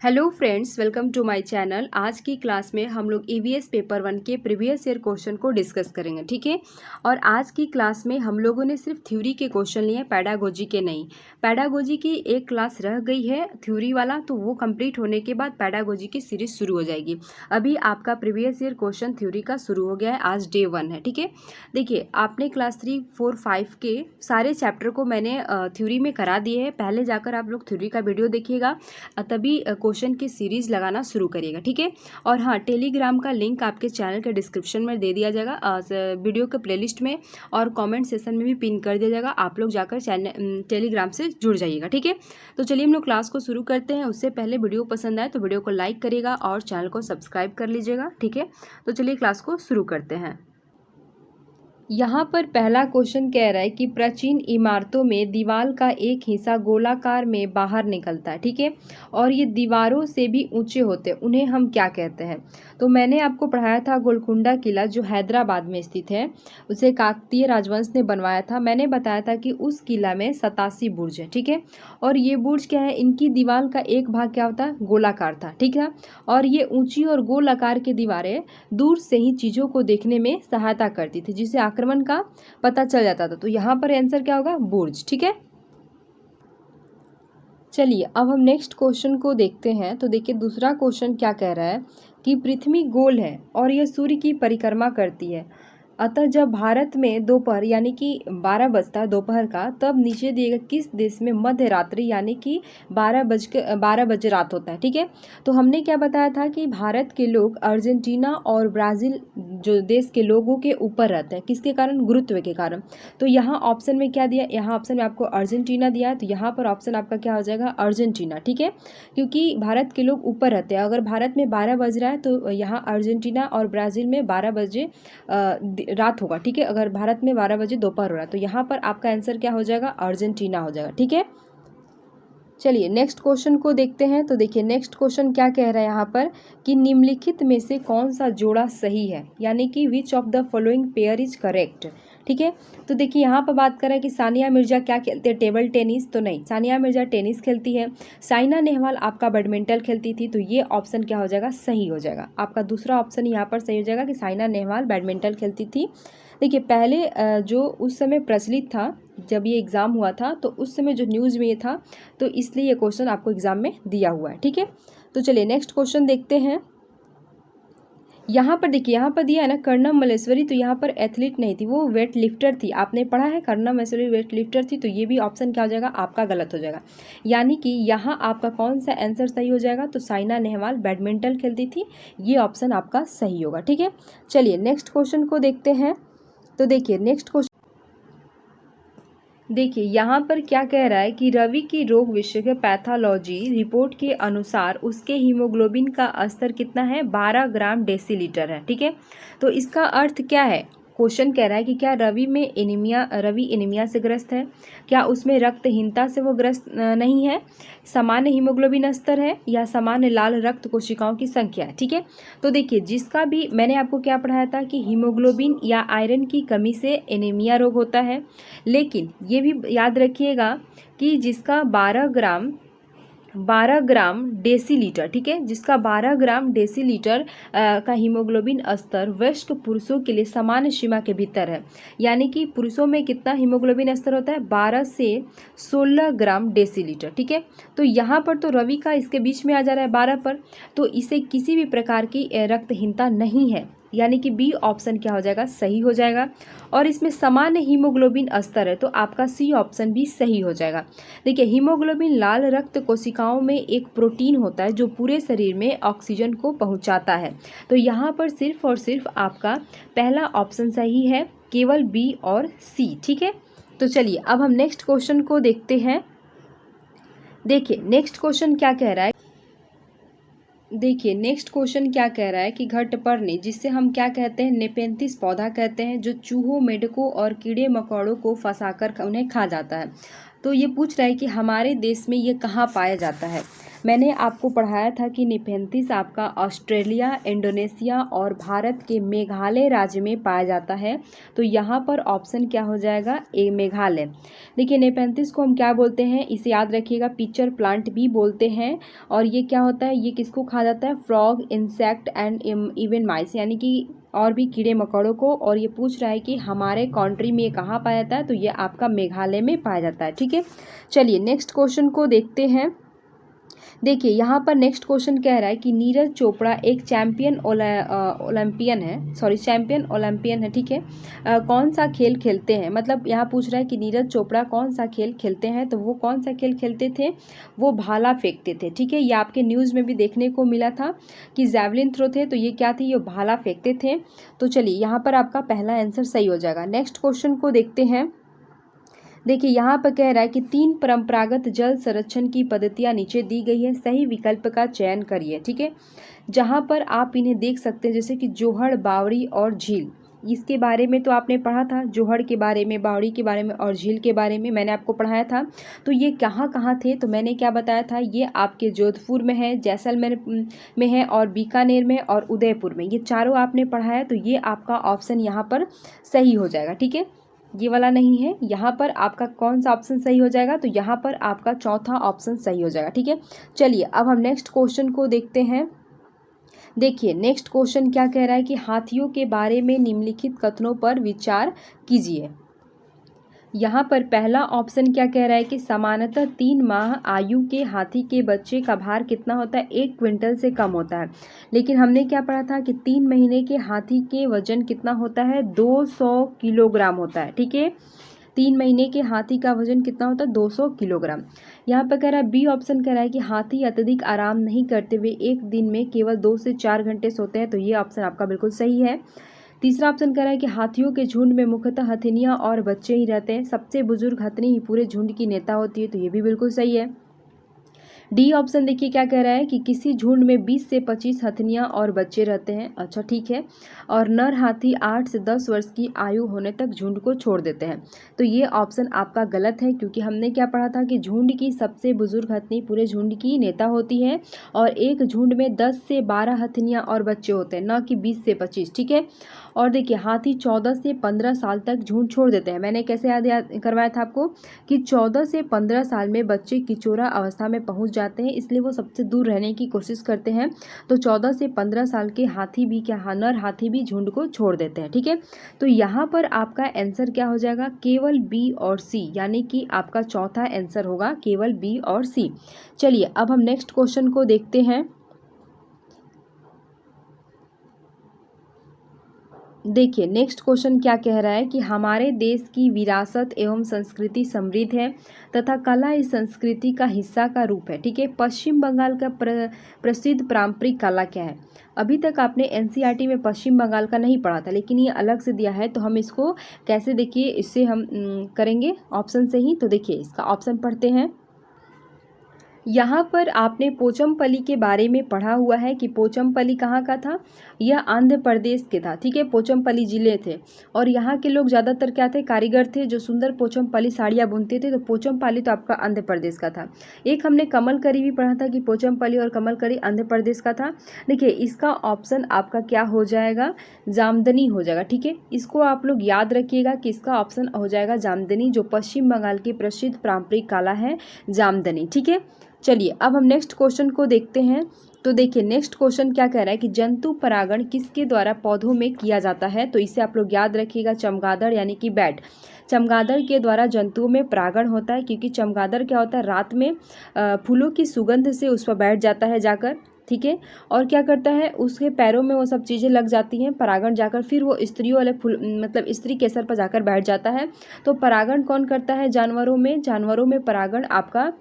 Hello friends, welcome to my channel. आज की class में हम लोग ईवीएस पेपर 1 के प्रीवियस ईयर क्वेश्चन को डिस्कस करेंगे, ठीक है। और आज की क्लास में हम लोगों ने सिर्फ थ्योरी के क्वेश्चन लिए हैं, पैडागोजी के नहीं। पैडागोजी की एक क्लास रह गई है थ्योरी वाला, तो वो कंप्लीट होने के बाद पैडागोजी की सीरीज शुरू हो जाएगी। अभी आपका प्रीवियस ईयर क्वेश्चन थ्योरी का शुरू हो गया है, आज डे 1 है, ठीक है। देखिए, आपने क्लास 3, 4, 5 के सारे चैप्टर को मैंने थ्योरी में करा दिए हैं। पहले जाकर आप लोग थ्योरी का वीडियो देखिएगा, तभी क्वेश्चन की सीरीज लगाना शुरू करिएगा, ठीक है। और हाँ, टेलीग्राम का लिंक आपके चैनल के डिस्क्रिप्शन में दे दिया जाएगा, वीडियो के प्लेलिस्ट में, और कमेंट सेशन में भी पिन कर दिया जाएगा। आप लोग जाकर चैनल टेलीग्राम से जुड़ जाइएगा, ठीक है। तो चलिए हम लोग क्लास को शुरू करते हैं। उससे पहले वीडियो पसंद आए तो वीडियो को लाइक करिएगा और चैनल को सब्सक्राइब कर लीजिएगा, ठीक है। तो चलिए क्लास को शुरू करते हैं। यहाँ पर पहला क्वेश्चन कह रहा है कि प्राचीन इमारतों में दीवार का एक हिस्सा गोलाकार में बाहर निकलता है, ठीक है, और ये दीवारों से भी ऊंचे होते हैं, उन्हें हम क्या कहते हैं। तो मैंने आपको पढ़ाया था गोलकुंडा किला जो हैदराबाद में स्थित है, उसे काकतीय राजवंश ने बनवाया था। मैंने बताया था कि उस किला में 87 बुर्ज है, ठीक है। और ये बुर्ज क्या है, इनकी दीवार का एक भाग क्या होता है, गोलाकार था, ठीक है। और ये ऊंची और गोल आकार की दीवारें दूर से ही चीज़ों को देखने में सहायता करती थी, जिससे आक्रमण का पता चल जाता था। तो यहाँ पर आंसर क्या होगा, बुर्ज, ठीक है। चलिए अब हम नेक्स्ट क्वेश्चन को देखते हैं। तो देखिए दूसरा क्वेश्चन क्या कह रहा है कि पृथ्वी गोल है और यह सूर्य की परिक्रमा करती है, अतः जब भारत में दोपहर यानी कि 12 बजता दोपहर का, तब नीचे दिए गए किस देश में मध्य रात्रि यानी कि 12 बजे रात होता है, ठीक है। तो हमने क्या बताया था कि भारत के लोग अर्जेंटीना और ब्राज़ील जो देश के लोगों के ऊपर रहते हैं, किसके कारण, गुरुत्व के कारण। तो यहाँ ऑप्शन में क्या दिया, यहाँ ऑप्शन में आपको अर्जेंटीना दिया है, तो यहाँ पर ऑप्शन आपका क्या हो जाएगा, अर्जेंटीना, ठीक है। क्योंकि भारत के लोग ऊपर रहते हैं, अगर भारत में 12 बज रहा है तो यहाँ अर्जेंटीना और ब्राज़ील में 12 बजे रात होगा, ठीक है। अगर भारत में 12 बजे दोपहर हो रहा है तो यहाँ पर आपका आंसर क्या हो जाएगा, अर्जेंटीना हो जाएगा, ठीक है। चलिए नेक्स्ट क्वेश्चन को देखते हैं। तो देखिए नेक्स्ट क्वेश्चन क्या कह रहा है यहाँ पर कि निम्नलिखित में से कौन सा जोड़ा सही है, यानी कि which of the following pair is correct, ठीक है। तो देखिए यहाँ पर बात कर रहे हैं कि सानिया मिर्जा क्या खेलते हैं, टेबल टेनिस। तो नहीं, सानिया मिर्जा टेनिस खेलती है। साइना नेहवाल आपका बैडमिंटन खेलती थी, तो ये ऑप्शन क्या हो जाएगा, सही हो जाएगा। आपका दूसरा ऑप्शन यहाँ पर सही हो जाएगा कि साइना नेहवाल बैडमिंटन खेलती थी। देखिए पहले जो उस समय प्रचलित था, जब ये एग्ज़ाम हुआ था तो उस समय जो न्यूज़ में ये था, तो इसलिए ये क्वेश्चन आपको एग्ज़ाम में दिया हुआ है, ठीक है। तो चलिए नेक्स्ट क्वेश्चन देखते हैं। यहाँ पर देखिए, यहाँ पर दिया है ना कर्णम मल्लेश्वरी, तो यहाँ पर एथलीट नहीं थी, वो वेट लिफ्टर थी। आपने पढ़ा है कर्णम मल्लेश्वरी वेट लिफ्टर थी, तो ये भी ऑप्शन क्या हो जाएगा, आपका गलत हो जाएगा। यानी कि यहाँ आपका कौन सा आंसर सही हो जाएगा, तो साइना नेहवाल बैडमिंटन खेलती थी, ये ऑप्शन आपका सही होगा, ठीक है। चलिए नेक्स्ट क्वेश्चन को देखते हैं। तो देखिए नेक्स्ट क्वेश्चन, देखिए यहाँ पर क्या कह रहा है कि रवि की रोग विशेषज्ञ पैथोलॉजी रिपोर्ट के अनुसार उसके हीमोग्लोबिन का स्तर कितना है, 12 ग्राम डेसीलीटर है, ठीक है। तो इसका अर्थ क्या है, क्वेश्चन कह रहा है कि क्या रवि एनीमिया से ग्रस्त है, क्या उसमें रक्तहीनता से वो ग्रस्त नहीं है, सामान्य हीमोग्लोबिन स्तर है, या सामान्य लाल रक्त कोशिकाओं की संख्या है, ठीक है। तो देखिए जिसका भी, मैंने आपको क्या पढ़ाया था कि हीमोग्लोबिन या आयरन की कमी से एनीमिया रोग होता है, लेकिन ये भी याद रखिएगा कि जिसका 12 ग्राम डेसीलीटर, ठीक है, जिसका 12 ग्राम डेसीलीटर का हीमोग्लोबिन स्तर वयस्क पुरुषों के लिए सामान्य सीमा के भीतर है। यानी कि पुरुषों में कितना हीमोग्लोबिन स्तर होता है, 12 से 16 ग्राम डेसीलीटर, ठीक है। तो यहाँ पर तो रवि का इसके बीच में आ जा रहा है 12 पर, तो इसे किसी भी प्रकार की रक्तहीनता नहीं है, यानी कि बी ऑप्शन क्या हो जाएगा, सही हो जाएगा। और इसमें सामान्य हीमोग्लोबिन स्तर है, तो आपका सी ऑप्शन भी सही हो जाएगा। देखिए हीमोग्लोबिन लाल रक्त कोशिकाओं में एक प्रोटीन होता है जो पूरे शरीर में ऑक्सीजन को पहुंचाता है। तो यहाँ पर सिर्फ और सिर्फ आपका पहला ऑप्शन सही है, केवल बी और सी, ठीक है। तो चलिए अब हम नेक्स्ट क्वेश्चन को देखते हैं। देखिए नेक्स्ट क्वेश्चन क्या कह रहा है, देखिए नेक्स्ट क्वेश्चन क्या कह रहा है कि घटपर्णी, जिससे हम क्या कहते हैं, नेपेंथिस पौधा कहते हैं, जो चूहों, मेंढकों और कीड़े मकोड़ों को फंसाकर उन्हें खा जाता है। तो ये पूछ रहा है कि हमारे देश में ये कहाँ पाया जाता है। मैंने आपको पढ़ाया था कि नेपेंथिस आपका ऑस्ट्रेलिया, इंडोनेशिया और भारत के मेघालय राज्य में पाया जाता है। तो यहाँ पर ऑप्शन क्या हो जाएगा, ए मेघालय। देखिए नेपेंथिस को हम क्या बोलते हैं, इसे याद रखिएगा, पिचर प्लांट भी बोलते हैं। और ये क्या होता है, ये किसको खा जाता है, फ्रॉग, इंसेक्ट एंड इवन माइस, यानी कि और भी कीड़े मकोड़ों को। और ये पूछ रहा है कि हमारे कंट्री में ये कहाँ पाया जाता है, तो ये आपका मेघालय में पाया जाता है। ठीक है, चलिए नेक्स्ट क्वेश्चन को देखते हैं। देखिए यहाँ पर नेक्स्ट क्वेश्चन कह रहा है कि नीरज चोपड़ा एक चैंपियन ओलंपियन है। ठीक है, कौन सा खेल खेलते हैं, मतलब यहाँ पूछ रहा है कि नीरज चोपड़ा कौन सा खेल खेलते हैं, तो वो कौन सा खेल खेलते थे, वो भाला फेंकते थे। ठीक है, ये आपके न्यूज़ में भी देखने को मिला था कि जैवलिन थ्रो थे, तो ये क्या थे, ये भाला फेंकते थे। तो चलिए यहाँ पर आपका पहला आंसर सही हो जाएगा। नेक्स्ट क्वेश्चन को देखते हैं। देखिए यहाँ पर कह रहा है कि 3 परंपरागत जल संरक्षण की पद्धतियाँ नीचे दी गई है, सही विकल्प का चयन करिए। ठीक है, जहाँ पर आप इन्हें देख सकते हैं, जैसे कि जोहड़, बावड़ी और झील। इसके बारे में तो आपने पढ़ा था, जोहड़ के बारे में, बावड़ी के बारे में और झील के बारे में मैंने आपको पढ़ाया था। तो ये कहाँ कहाँ थे, तो मैंने क्या बताया था, ये आपके जोधपुर में है, जैसलमेर में है और बीकानेर में और उदयपुर में, ये चारों आपने पढ़ाया। तो ये आपका ऑप्शन यहाँ पर सही हो जाएगा। ठीक है, ये वाला नहीं है, यहाँ पर आपका कौन सा ऑप्शन सही हो जाएगा, तो यहाँ पर आपका चौथा ऑप्शन सही हो जाएगा। ठीक है, चलिए अब हम नेक्स्ट क्वेश्चन को देखते हैं। देखिए नेक्स्ट क्वेश्चन क्या कह रहा है कि हाथियों के बारे में निम्नलिखित कथनों पर विचार कीजिए। यहाँ पर पहला ऑप्शन क्या कह रहा है कि सामान्यतः 3 माह आयु के हाथी के बच्चे का भार कितना होता है, 1 क्विंटल से कम होता है। लेकिन हमने क्या पढ़ा था कि 3 महीने के हाथी के वजन कितना होता है, 200 किलोग्राम होता है। ठीक है, 3 महीने के हाथी का वजन कितना होता है, 200 किलोग्राम। यहाँ पर कह रहा है बी ऑप्शन कह रहा है कि हाथी अत्यधिक आराम नहीं करते हुए एक दिन में केवल 2 से 4 घंटे सोते हैं। तो ये ऑप्शन आपका बिल्कुल सही है। तीसरा ऑप्शन कह रहा है कि हाथियों के झुंड में मुख्यतः हथिनियां और बच्चे ही रहते हैं, सबसे बुजुर्ग हथिनी ही पूरे झुंड की नेता होती है। तो ये भी बिल्कुल सही है। डी ऑप्शन देखिए क्या कह रहा है कि किसी झुंड में 20 से 25 हथिनियां और बच्चे रहते हैं। अच्छा ठीक है, और नर हाथी 8 से 10 वर्ष की आयु होने तक झुंड को छोड़ देते हैं। तो ये ऑप्शन आपका गलत है, क्योंकि हमने क्या पढ़ा था कि झुंड की सबसे बुजुर्ग हथिनी पूरे झुंड की नेता होती है और एक झुंड में 10 से 12 हथिनियां और बच्चे होते हैं, न कि 20 से 25। ठीक है, और देखिए हाथी 14 से 15 साल तक झुंड छोड़ देते हैं। मैंने कैसे याद करवाया था आपको कि 14 से 15 साल में बच्चे किचोरा अवस्था में पहुंच जाते हैं, इसलिए वो सबसे दूर रहने की कोशिश करते हैं। तो 14 से 15 साल के हाथी भी नर हाथी भी झुंड को छोड़ देते हैं। ठीक है, तो यहाँ पर आपका आंसर क्या हो जाएगा, केवल बी और सी, यानी कि आपका चौथा आंसर होगा केवल बी और सी। चलिए अब हम नेक्स्ट क्वेश्चन को देखते हैं। देखिए नेक्स्ट क्वेश्चन क्या कह रहा है कि हमारे देश की विरासत एवं संस्कृति समृद्ध है तथा कला इस संस्कृति का हिस्सा का रूप है। ठीक है, पश्चिम बंगाल का प्रसिद्ध पारंपरिक कला क्या है। अभी तक आपने एनसीईआरटी में पश्चिम बंगाल का नहीं पढ़ा था, लेकिन ये अलग से दिया है, तो हम इसको कैसे, देखिए इससे हम करेंगे ऑप्शन से ही। तो देखिए इसका ऑप्शन पढ़ते हैं। यहाँ पर आपने पोचमपल्ली के बारे में पढ़ा हुआ है कि पोचमपल्ली कहाँ का था, यह आंध्र प्रदेश के था। ठीक है, पोचमपल्ली जिले थे और यहाँ के लोग ज़्यादातर क्या थे, कारीगर थे जो सुंदर पोचमपल्ली साड़ियाँ बुनते थे। तो पोचमपल्ली तो आपका आंध्र प्रदेश का था। एक हमने कमलकरी भी पढ़ा था कि पोचमपल्ली और कमलकरी आंध्र प्रदेश का था। देखिए इसका ऑप्शन आपका क्या हो जाएगा, जामदनी हो जाएगा। ठीक है, इसको आप लोग याद रखिएगा कि इसका ऑप्शन हो जाएगा जामदनी, जो पश्चिम बंगाल की प्रसिद्ध पारंपरिक कला है जामदनी। ठीक है, चलिए अब हम नेक्स्ट क्वेश्चन को देखते हैं। तो देखिए नेक्स्ट क्वेश्चन क्या कह रहा है कि जंतु परागण किसके द्वारा पौधों में किया जाता है। तो इसे आप लोग याद रखिएगा, चमगादड़ यानी कि बैट, चमगादड़ के द्वारा जंतुओं में परागण होता है। क्योंकि चमगादड़ क्या होता है, रात में फूलों की सुगंध से उस पर बैठ जाता है जाकर। ठीक है, और क्या करता है, उसके पैरों में वो सब चीज़ें लग जाती हैं, परागण जाकर फिर वो स्त्रियों वाले फूल मतलब स्त्री केसर पर जाकर बैठ जाता है। तो परागण कौन करता है जानवरों में परागण आपका,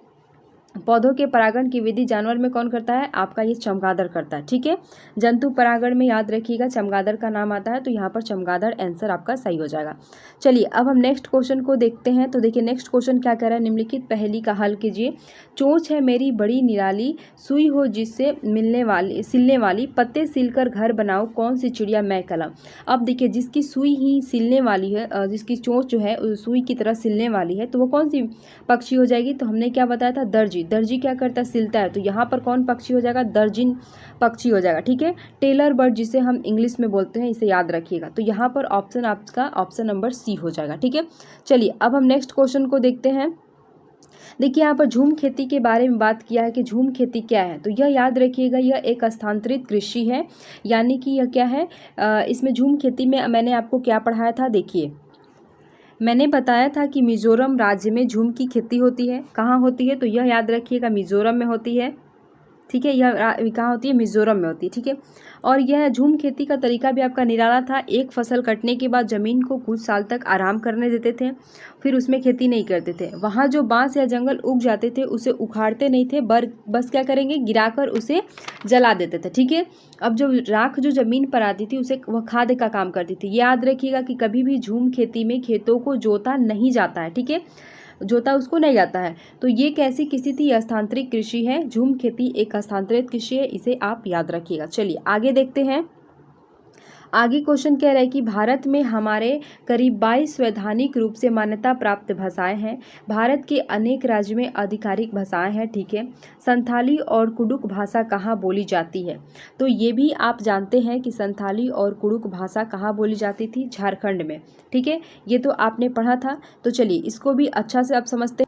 पौधों के परागण की विधि जानवर में कौन करता है, आपका ये चमगादड़ करता है। ठीक है, जंतु परागण में याद रखिएगा चमगादड़ का नाम आता है, तो यहाँ पर चमगादड़ आंसर आपका सही हो जाएगा। चलिए अब हम नेक्स्ट क्वेश्चन को देखते हैं। तो देखिए नेक्स्ट क्वेश्चन क्या कह रहा है, निम्नलिखित पहेली का हल कीजिए। चोंच है मेरी बड़ी निराली, सुई हो जिससे सिलने वाली, पत्ते सिलकर घर बनाओ, कौन सी चिड़िया मैं कलम। अब देखिए जिसकी सुई ही सिलने वाली है, जिसकी चोंच जो है सुई की तरह सिलने वाली है, तो वो कौन सी पक्षी हो जाएगी। तो हमने क्या बताया था, दर्जी। दर्जी क्या करता है, सिलता है, तो यहाँ पर कौन पक्षी हो जाएगा, दर्जिन पक्षी हो जाएगा। ठीक है, टेलर बर्ड जिसे हम इंग्लिश में बोलते हैं, इसे याद रखिएगा। तो यहाँ पर ऑप्शन आपका ऑप्शन नंबर सी हो जाएगा। ठीक है, चलिए अब हम नेक्स्ट क्वेश्चन को देखते हैं। देखिए यहाँ पर झूम खेती के बारे में बात किया है कि झूम खेती क्या है, तो यह याद रखिएगा, यह एक स्थानांतरित कृषि है, यानी कि यह क्या है, इसमें झूम खेती में मैंने आपको क्या पढ़ाया था, देखिए मैंने बताया था कि मिजोरम राज्य में झूम की खेती होती है। कहाँ होती है, तो यह याद रखिएगा मिजोरम में होती है। ठीक है, यह कहाँ होती है, मिजोरम में होती है। ठीक है, और यह झूम खेती का तरीका भी आपका निराला था। एक फसल कटने के बाद ज़मीन को कुछ साल तक आराम करने देते थे, फिर उसमें खेती नहीं करते थे। वहाँ जो बांस या जंगल उग जाते थे उसे उखाड़ते नहीं थे, बस क्या करेंगे, गिराकर उसे जला देते थे। ठीक है, अब जो राख जो ज़मीन पर आती थी उसे वह खाद का काम करती थी। याद रखिएगा कि कभी भी झूम खेती में खेतों को जोता नहीं जाता है। ठीक है, जोता उसको नहीं जाता है। तो ये कैसी कृषि थी, स्थानांतरित कृषि है। झूम खेती एक स्थानांतरित कृषि है, इसे आप याद रखिएगा। चलिए आगे देखते हैं। आगे क्वेश्चन कह रहा है कि भारत में हमारे करीब 22 वैधानिक रूप से मान्यता प्राप्त भाषाएं हैं। भारत के अनेक राज्यों में आधिकारिक भाषाएं हैं। ठीक है, संथाली और कुडुक भाषा कहाँ बोली जाती है, तो ये भी आप जानते हैं कि संथाली और कुडुक भाषा कहाँ बोली जाती थी, झारखंड में। ठीक है, ये तो आपने पढ़ा था। तो चलिए इसको भी अच्छा से आप समझते हैं।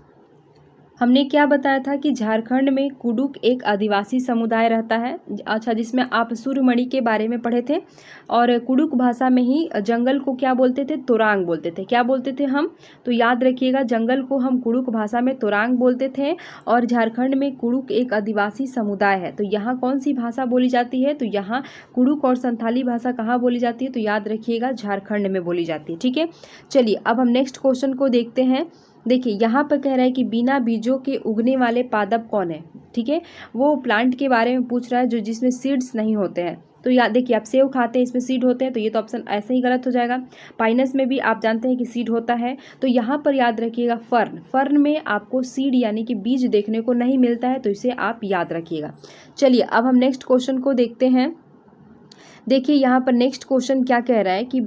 हमने क्या बताया था कि झारखंड में कुडुक एक आदिवासी समुदाय रहता है, अच्छा, जिसमें आप सूर्यमणि के बारे में पढ़े थे। और कुडुक भाषा में ही जंगल को क्या बोलते थे, तोरांग बोलते थे। क्या बोलते थे हम, तो याद रखिएगा, जंगल को हम कुडुक भाषा में तोरांग बोलते थे। और झारखंड में कुडुक एक आदिवासी समुदाय है। तो यहाँ कौन सी भाषा बोली जाती है, तो यहाँ कुडुक और संथाली भाषा कहाँ बोली जाती है, तो याद रखिएगा झारखंड में बोली जाती है। ठीक है, चलिए अब हम नेक्स्ट क्वेश्चन को देखते हैं। देखिए यहाँ पर कह रहा है कि बिना बीजों के उगने वाले पादप कौन है। ठीक है, वो प्लांट के बारे में पूछ रहा है जो जिसमें सीड्स नहीं होते हैं। तो याद देखिए, आप सेव खाते हैं, इसमें सीड होते हैं, तो ये तो ऑप्शन ऐसे ही गलत हो जाएगा। पाइनस में भी आप जानते हैं कि सीड होता है। तो यहाँ पर याद रखिएगा फर्न में आपको सीड यानी कि बीज देखने को नहीं मिलता है, तो इसे आप याद रखिएगा। चलिए अब हम नेक्स्ट क्वेश्चन को देखते हैं। देखिए यहाँ पर नेक्स्ट क्वेश्चन क्या कह रहा है कि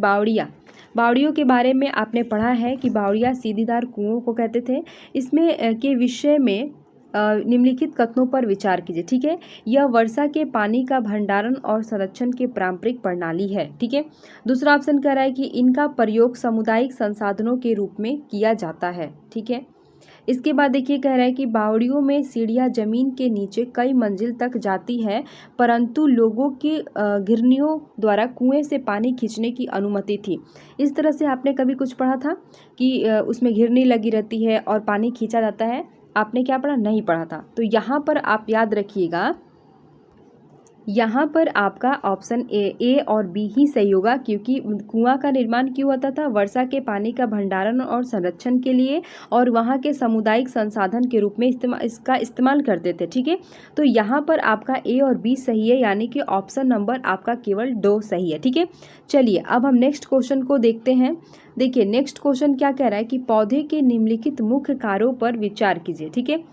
बावड़ियों के बारे में आपने पढ़ा है कि बावड़िया सीढ़ीदार कुओं को कहते थे। इसमें के विषय में निम्नलिखित कथनों पर विचार कीजिए। ठीक है, यह वर्षा के पानी का भंडारण और संरक्षण की पारंपरिक प्रणाली है। ठीक है, दूसरा ऑप्शन कह रहा है कि इनका प्रयोग सामुदायिक संसाधनों के रूप में किया जाता है। ठीक है, इसके बाद देखिए कह रहा है कि बावड़ियों में सीढ़ियाँ जमीन के नीचे कई मंजिल तक जाती है, परंतु लोगों के घिरनियों द्वारा कुएं से पानी खींचने की अनुमति थी। इस तरह से आपने कभी कुछ पढ़ा था कि उसमें घिरनी लगी रहती है और पानी खींचा जाता है, आपने क्या पढ़ा, नहीं पढ़ा था। तो यहाँ पर आप याद रखिएगा, यहाँ पर आपका ऑप्शन ए और बी ही सही होगा, क्योंकि कुआं का निर्माण क्यों होता था, वर्षा के पानी का भंडारण और संरक्षण के लिए, और वहाँ के सामुदायिक संसाधन के रूप में इसका इस्तेमाल करते थे। ठीक है, तो यहाँ पर आपका ए और बी सही है, यानी कि ऑप्शन नंबर आपका केवल 2 सही है। ठीक है, चलिए अब हम नेक्स्ट क्वेश्चन को देखते हैं। देखिए नेक्स्ट क्वेश्चन क्या कह रहा है कि पौधे के निम्नलिखित मुख्य कार्यों पर विचार कीजिए। ठीक है,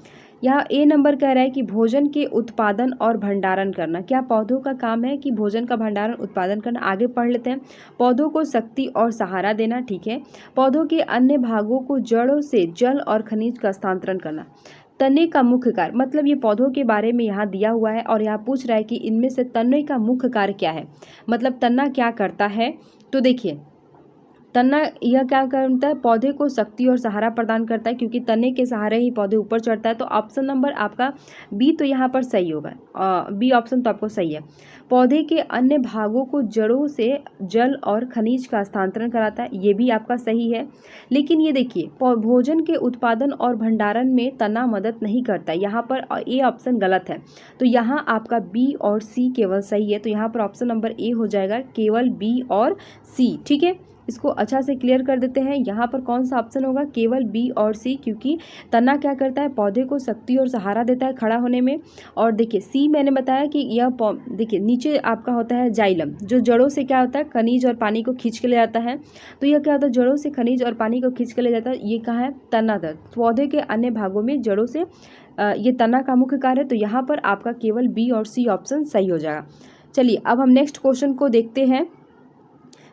यहाँ ए नंबर कह रहा है कि भोजन के उत्पादन और भंडारण करना। क्या पौधों का काम है कि भोजन का भंडारण उत्पादन करना, आगे पढ़ लेते हैं। पौधों को शक्ति और सहारा देना। ठीक है, पौधों के अन्य भागों को जड़ों से जल और खनिज का हस्तांतरण करना। तने का मुख्य कार्य, मतलब ये पौधों के बारे में यहाँ दिया हुआ है और यहाँ पूछ रहा है कि इनमें से तने का मुख्य कार्य क्या है, मतलब तना क्या करता है। तो देखिए तना यह क्या करता है, पौधे को शक्ति और सहारा प्रदान करता है, क्योंकि तने के सहारे ही पौधे ऊपर चढ़ता है। तो ऑप्शन नंबर आपका बी तो यहाँ पर सही होगा, बी ऑप्शन तो आपको सही है। पौधे के अन्य भागों को जड़ों से जल और खनिज का हस्तांतरण कराता है, ये भी आपका सही है। लेकिन ये देखिए भोजन के उत्पादन और भंडारण में तना मदद नहीं करता, यहाँ पर ए ऑप्शन गलत है। तो यहाँ आपका बी और सी केवल सही है, तो यहाँ पर ऑप्शन नंबर ए हो जाएगा, केवल बी और सी। ठीक है, इसको अच्छा से क्लियर कर देते हैं। यहाँ पर कौन सा ऑप्शन होगा, केवल बी और सी, क्योंकि तना क्या करता है, पौधे को शक्ति और सहारा देता है खड़ा होने में। और देखिए सी मैंने बताया कि यह देखिए नीचे आपका होता है जाइलम, जो जड़ों से क्या होता है, खनिज और पानी को खींच के ले जाता है। तो यह क्या होता है, जड़ों से खनिज और पानी को खींच के ले जाता है। ये कहाँ है, तनादर, पौधे के अन्य भागों में जड़ों से ये तना का मुख्य कार्य है। तो यहाँ पर आपका केवल बी और सी ऑप्शन सही हो जाएगा। चलिए अब हम नेक्स्ट क्वेश्चन को देखते हैं।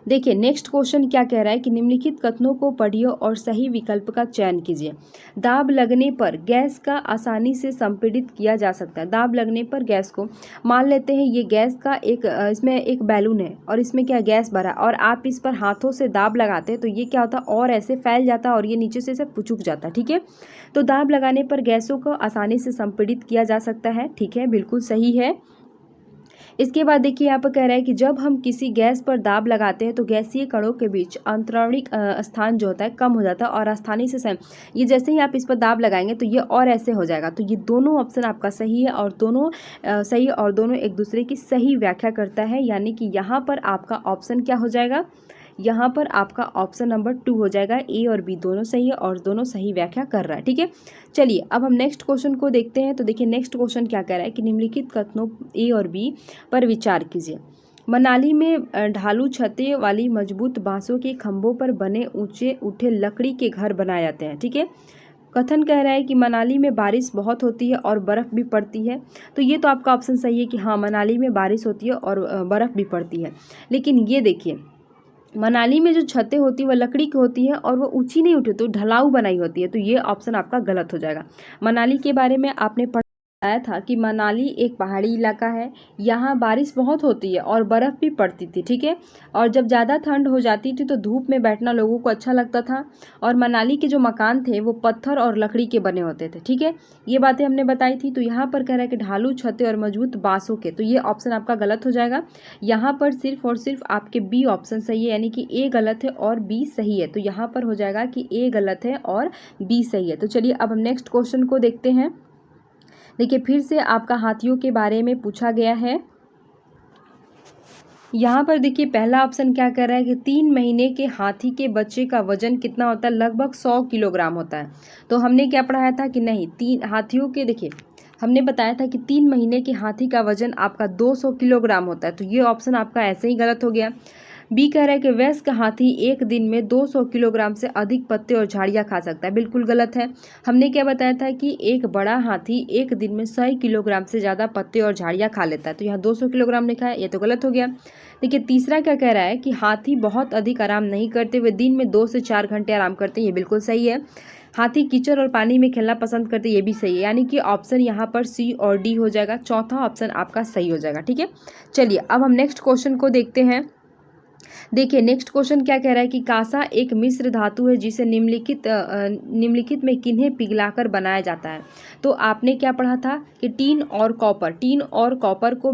देखिए नेक्स्ट क्वेश्चन क्या कह रहा है कि निम्नलिखित कथनों को पढ़िए और सही विकल्प का चयन कीजिए। दाब लगने पर गैस का आसानी से संपीड़ित किया जा सकता है। दाब लगने पर गैस को, मान लेते हैं ये गैस का एक इसमें एक बैलून है और इसमें क्या गैस भरा और आप इस पर हाथों से दाब लगाते हैं तो ये क्या होता है और ऐसे फैल जाता है और ये नीचे से ऐसे पुचुक जाता है। ठीक है, तो दाब लगाने पर गैसों को आसानी से संपीड़ित किया जा सकता है। ठीक है, बिल्कुल सही है। इसके बाद देखिए यहाँ पर कह रहा है कि जब हम किसी गैस पर दाब लगाते हैं तो गैसीय कणों के बीच अंतराणिक स्थान जो होता है कम हो जाता है और आसानी से ये जैसे ही आप इस पर दाब लगाएंगे तो ये और ऐसे हो जाएगा। तो ये दोनों ऑप्शन आपका सही है और दोनों सही और दोनों एक दूसरे की सही व्याख्या करता है, यानी कि यहाँ पर आपका ऑप्शन क्या हो जाएगा, यहाँ पर आपका ऑप्शन नंबर 2 हो जाएगा। ए और बी दोनों सही है और दोनों सही व्याख्या कर रहा है। ठीक है, चलिए अब हम नेक्स्ट क्वेश्चन को देखते हैं। तो देखिए नेक्स्ट क्वेश्चन क्या कह रहा है कि निम्नलिखित कथनों ए और बी पर विचार कीजिए। मनाली में ढालू छतें वाली मजबूत बांसों के खंभों पर बने ऊंचे उठे लकड़ी के घर बनाए जाते हैं। ठीक है, कथन कह रहा है कि मनाली में बारिश बहुत होती है और बर्फ़ भी पड़ती है। तो ये तो आपका ऑप्शन सही है कि हाँ मनाली में बारिश होती है और बर्फ़ भी पड़ती है। लेकिन ये देखिए मनाली में जो छतें होती है वह लकड़ी की होती है और वो ऊंची नहीं उठी तो ढलाऊ बनाई होती है। तो ये ऑप्शन आपका गलत हो जाएगा। मनाली के बारे में आपने बताया था कि मनाली एक पहाड़ी इलाका है, यहाँ बारिश बहुत होती है और बर्फ़ भी पड़ती थी। ठीक है, और जब ज़्यादा ठंड हो जाती थी तो धूप में बैठना लोगों को अच्छा लगता था और मनाली के जो मकान थे वो पत्थर और लकड़ी के बने होते थे। ठीक है, ये बातें हमने बताई थी। तो यहाँ पर कह रहा है कि ढालू छतें और मजबूत बांसों के, तो ये ऑप्शन आपका गलत हो जाएगा। यहाँ पर सिर्फ और सिर्फ आपके बी ऑप्शन सही है, यानी कि ए गलत है और बी सही है। तो यहाँ पर हो जाएगा कि ए गलत है और बी सही है। तो चलिए अब हम नेक्स्ट क्वेश्चन को देखते हैं। देखिए फिर से आपका हाथियों के बारे में पूछा गया है। यहाँ पर देखिए पहला ऑप्शन क्या कर रहा है कि 3 महीने के हाथी के बच्चे का वजन कितना होता है, लगभग 100 किलोग्राम होता है। तो हमने क्या पढ़ाया था कि नहीं, 3 हाथियों के, देखिए हमने बताया था कि 3 महीने के हाथी का वजन आपका 200 किलोग्राम होता है। तो ये ऑप्शन आपका ऐसे ही गलत हो गया। बी कह रहा है कि वयस्क हाथी एक दिन में 200 किलोग्राम से अधिक पत्ते और झाड़ियाँ खा सकता है, बिल्कुल गलत है। हमने क्या बताया था कि एक बड़ा हाथी एक दिन में 100 किलोग्राम से ज़्यादा पत्ते और झाड़ियाँ खा लेता है। तो यहाँ 200 किलोग्राम लिखा है, ये तो गलत हो गया। देखिए तीसरा क्या कह रहा है कि हाथी बहुत अधिक आराम नहीं करते, वे दिन में 2 से 4 घंटे आराम करते हैं, ये बिल्कुल सही है। हाथी कीचड़ और पानी में खेलना पसंद करते, ये भी सही है, यानी कि ऑप्शन यहाँ पर सी और डी हो जाएगा। चौथा ऑप्शन आपका सही हो जाएगा। ठीक है, चलिए अब हम नेक्स्ट क्वेश्चन को देखते हैं। देखिए नेक्स्ट क्वेश्चन क्या कह रहा है कि कांसा एक मिश्र धातु है जिसे निम्नलिखित में किन्हें पिघलाकर बनाया जाता है। तो आपने क्या पढ़ा था कि टीन और कॉपर को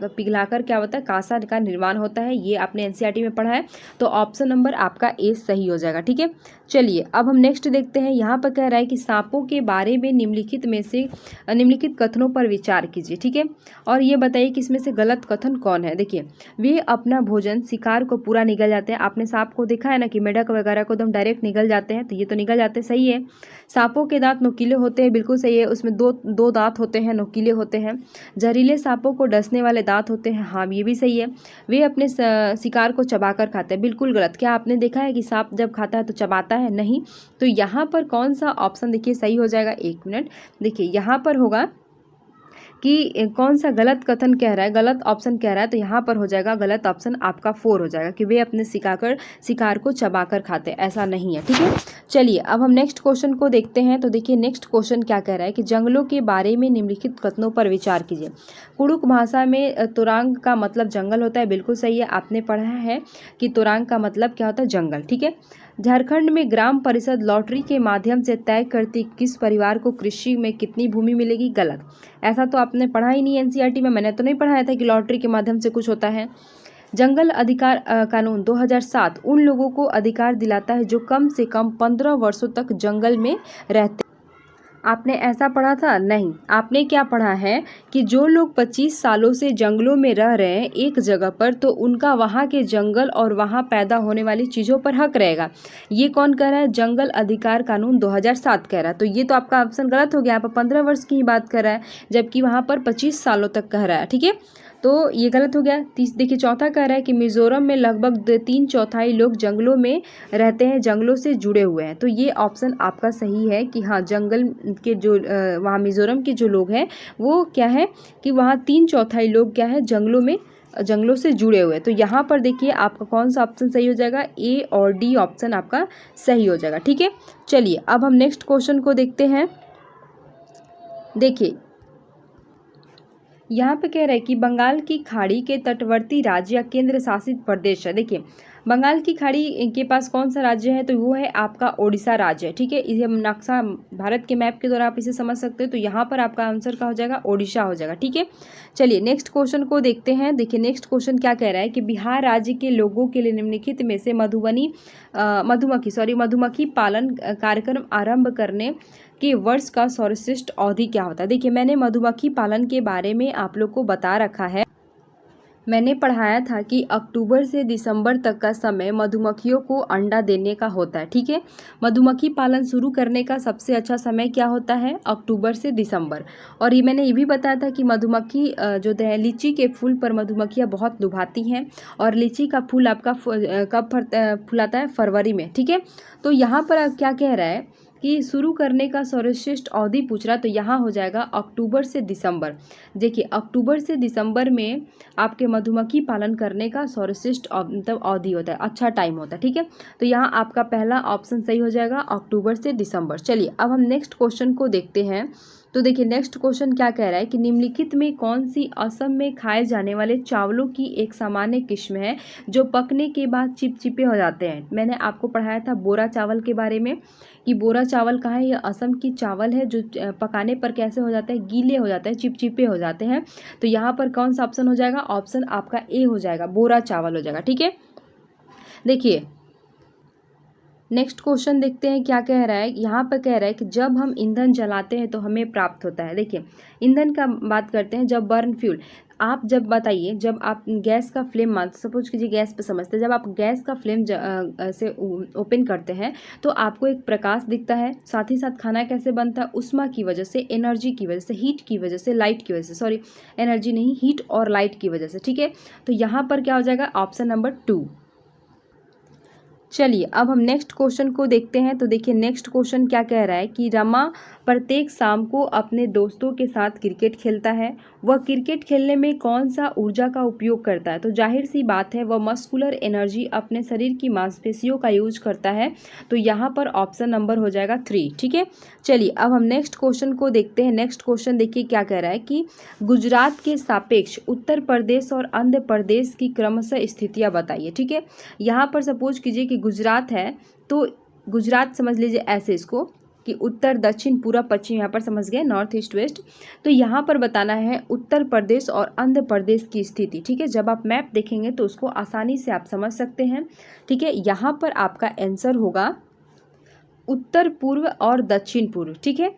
पिघलाकर क्या होता है, कांसा का निर्माण होता है। ये आपने एनसीईआरटी में पढ़ा है। तो ऑप्शन नंबर आपका ए सही हो जाएगा। ठीक है, चलिए अब हम नेक्स्ट देखते हैं। यहाँ पर कह रहा है कि सांपों के बारे में निम्नलिखित कथनों पर विचार कीजिए। ठीक है, और ये बताइए कि इसमें से गलत कथन कौन है। देखिए वे अपना भोजन शिकार को पूरा निगल जाते हैं। आपने सांप को देखा है ना कि मेढक वगैरह को एकदम डायरेक्ट निगल जाते हैं, तो ये तो निगल जाते हैं, सही है। सांपों के दांत नुकीले होते हैं, बिल्कुल सही है, उसमें दो दांत होते हैं, नुकीले होते हैं। जहरीले सांपों को डसने वाले दांत होते हैं, हाँ ये भी सही है। वे अपने शिकार को चबाकर खाते हैं, बिल्कुल गलत। क्या आपने देखा है कि सांप जब खाता है तो चबाता है, नहीं। तो यहाँ पर कौन सा ऑप्शन देखिए सही हो जाएगा, एक मिनट, देखिए यहाँ पर होगा कि कौन सा गलत कथन कह रहा है, गलत ऑप्शन कह रहा है। तो यहाँ पर हो जाएगा गलत ऑप्शन आपका 4 हो जाएगा कि वे अपने शिकार को चबाकर खाते, ऐसा नहीं है। ठीक है, चलिए अब हम नेक्स्ट क्वेश्चन को देखते हैं। तो देखिए नेक्स्ट क्वेश्चन क्या कह रहा है कि जंगलों के बारे में निम्नलिखित कथनों पर विचार कीजिए। कुड़ुक भाषा में तुरांग का मतलब जंगल होता है, बिल्कुल सही है, आपने पढ़ा है कि तुरांग का मतलब क्या होता है, जंगल। ठीक है, झारखंड में ग्राम परिषद लॉटरी के माध्यम से तय करती किस परिवार को कृषि में कितनी भूमि मिलेगी, गलत। ऐसा तो आपने पढ़ा ही नहीं एनसीईआरटी में, मैंने तो नहीं पढ़ाया था कि लॉटरी के माध्यम से कुछ होता है। जंगल अधिकार कानून 2007 उन लोगों को अधिकार दिलाता है जो कम से कम 15 वर्षों तक जंगल में रहते। आपने ऐसा पढ़ा था, नहीं। आपने क्या पढ़ा है कि जो लोग 25 सालों से जंगलों में रह रहे हैं एक जगह पर, तो उनका वहाँ के जंगल और वहाँ पैदा होने वाली चीज़ों पर हक रहेगा। ये कौन कह रहा है, जंगल अधिकार कानून 2007 कह रहा है। तो ये तो आपका ऑप्शन गलत हो गया, यहाँ पर 15 वर्ष की ही बात कर रहा है, जबकि वहाँ पर 25 सालों तक कह रहा है। ठीक है, तो ये गलत हो गया। देखिए चौथा कह रहा है कि मिजोरम में लगभग 3/4 लोग जंगलों में रहते हैं, जंगलों से जुड़े हुए हैं। तो ये ऑप्शन आपका सही है कि हाँ जंगल के जो वहाँ मिजोरम के जो लोग हैं वो क्या है कि वहाँ 3/4 लोग क्या है, जंगलों में जंगलों से जुड़े हुए। तो यहाँ पर देखिए आपका कौन सा ऑप्शन सही हो जाएगा, ए और डी ऑप्शन आपका सही हो जाएगा। ठीक है, चलिए अब हम नेक्स्ट क्वेश्चन को देखते हैं। देखिए यहाँ पे कह रहा है कि बंगाल की खाड़ी के तटवर्ती राज्य या केंद्र शासित प्रदेश है। देखिए बंगाल की खाड़ी के पास कौन सा राज्य है, तो वो है आपका ओडिशा राज्य है। ठीक है, इसे हम नक्शा भारत के मैप के द्वारा आप इसे समझ सकते हो। तो यहाँ पर आपका आंसर क्या हो जाएगा, ओडिशा हो जाएगा। ठीक है, चलिए नेक्स्ट क्वेश्चन को देखते हैं। देखिए नेक्स्ट क्वेश्चन क्या कह रहा है कि बिहार राज्य के लोगों के लिए निम्नलिखित में से मधुमक्खी पालन कार्यक्रम आरंभ करने कि वर्ष का सर्वश्रेष्ठ अवधि क्या होता है। देखिए मैंने मधुमक्खी पालन के बारे में आप लोग को बता रखा है। मैंने पढ़ाया था कि अक्टूबर से दिसंबर तक का समय मधुमक्खियों को अंडा देने का होता है। ठीक है, मधुमक्खी पालन शुरू करने का सबसे अच्छा समय क्या होता है, अक्टूबर से दिसंबर। और ये मैंने ये भी बताया था कि मधुमक्खी जो है लीची के फूल पर मधुमक्खियाँ बहुत लुभाती हैं और लीची का फूल आपका कब फुलाता है, फरवरी में। ठीक है, तो यहाँ पर क्या कह रहा है कि शुरू करने का सर्वश्रेष्ठ अवधि पूछ रहा, तो यहाँ हो जाएगा अक्टूबर से दिसंबर। देखिए अक्टूबर से दिसंबर में आपके मधुमक्खी पालन करने का सर्वश्रेष्ठ मतलब अवधि होता है, अच्छा टाइम होता है। ठीक है, तो यहाँ आपका पहला ऑप्शन सही हो जाएगा, अक्टूबर से दिसंबर। चलिए अब हम नेक्स्ट क्वेश्चन को देखते हैं। तो देखिए नेक्स्ट क्वेश्चन क्या कह रहा है कि निम्नलिखित में कौन सी असम में खाए जाने वाले चावलों की एक सामान्य किस्म है जो पकने के बाद चिपचिपे हो जाते हैं। मैंने आपको पढ़ाया था बोरा चावल के बारे में कि बोरा चावल कहाँ है, ये असम की चावल है जो पकाने पर कैसे हो जाते हैं, गीले हो जाते हैं, चिपचिपे हो जाते हैं। तो यहाँ पर कौन सा ऑप्शन हो जाएगा, ऑप्शन आपका ए हो जाएगा, बोरा चावल हो जाएगा। ठीक है, देखिए नेक्स्ट क्वेश्चन देखते हैं क्या कह रहा है। यहाँ पर कह रहा है कि जब हम ईंधन जलाते हैं तो हमें प्राप्त होता है। देखिए ईंधन का बात करते हैं, जब बर्न फ्यूल आप जब बताइए, जब आप गैस का फ्लेम मान सपोज कीजिए गैस पे समझते हैं, जब आप गैस का फ्लेम से ओपन करते हैं तो आपको एक प्रकाश दिखता है, साथ ही साथ खाना कैसे बनता है, उष्मा की वजह से, एनर्जी की वजह से, हीट की वजह से, लाइट की वजह से, सॉरी एनर्जी नहीं, हीट और लाइट की वजह से। ठीक है, तो यहाँ पर क्या हो जाएगा, ऑप्शन नंबर 2। चलिए अब हम नेक्स्ट क्वेश्चन को देखते हैं। तो देखिए नेक्स्ट क्वेश्चन क्या कह रहा है कि रमा प्रत्येक शाम को अपने दोस्तों के साथ क्रिकेट खेलता है। वह क्रिकेट खेलने में कौन सा ऊर्जा का उपयोग करता है, तो जाहिर सी बात है वह मस्कुलर एनर्जी अपने शरीर की मांसपेशियों का यूज करता है। तो यहाँ पर ऑप्शन नंबर हो जाएगा 3। ठीक है, चलिए अब हम नेक्स्ट क्वेश्चन को देखते हैं। नेक्स्ट क्वेश्चन देखिए क्या कह रहा है कि गुजरात के सापेक्ष उत्तर प्रदेश और आंध्र प्रदेश की क्रमशः स्थितियाँ बताइए। ठीक है, यहाँ पर सपोज कीजिए कि गुजरात है, तो गुजरात समझ लीजिए ऐसे इसको कि उत्तर दक्षिण पूर्व पश्चिम, यहाँ पर समझ गए, नॉर्थ ईस्ट वेस्ट। तो यहाँ पर बताना है उत्तर प्रदेश और आंध्र प्रदेश की स्थिति। ठीक है, जब आप मैप देखेंगे तो उसको आसानी से आप समझ सकते हैं। ठीक है, यहाँ पर आपका आंसर होगा उत्तर पूर्व और दक्षिण पूर्व। ठीक है,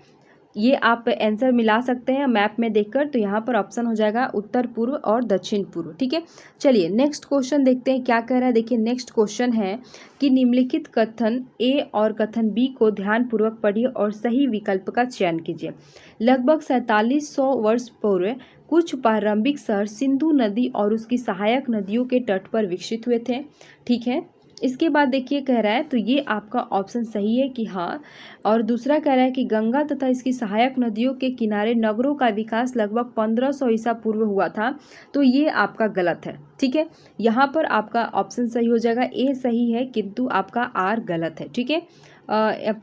ये आप आंसर मिला सकते हैं मैप में देखकर। तो यहाँ पर ऑप्शन हो जाएगा उत्तर पूर्व और दक्षिण पूर्व। ठीक है, चलिए नेक्स्ट क्वेश्चन देखते हैं क्या कह रहा है। देखिए नेक्स्ट क्वेश्चन है कि निम्नलिखित कथन ए और कथन बी को ध्यानपूर्वक पढ़िए और सही विकल्प का चयन कीजिए। लगभग 4700 वर्ष पूर्व कुछ प्रारंभिक शहर सिंधु नदी और उसकी सहायक नदियों के तट पर विकसित हुए थे। ठीक है, इसके बाद देखिए कह रहा है, तो ये आपका ऑप्शन सही है कि हाँ। और दूसरा कह रहा है कि गंगा तथा इसकी सहायक नदियों के किनारे नगरों का विकास लगभग 1500 ईसा पूर्व हुआ था। तो ये आपका गलत है। ठीक है, यहाँ पर आपका ऑप्शन सही हो जाएगा, ए सही है किंतु आपका आर गलत है। ठीक है,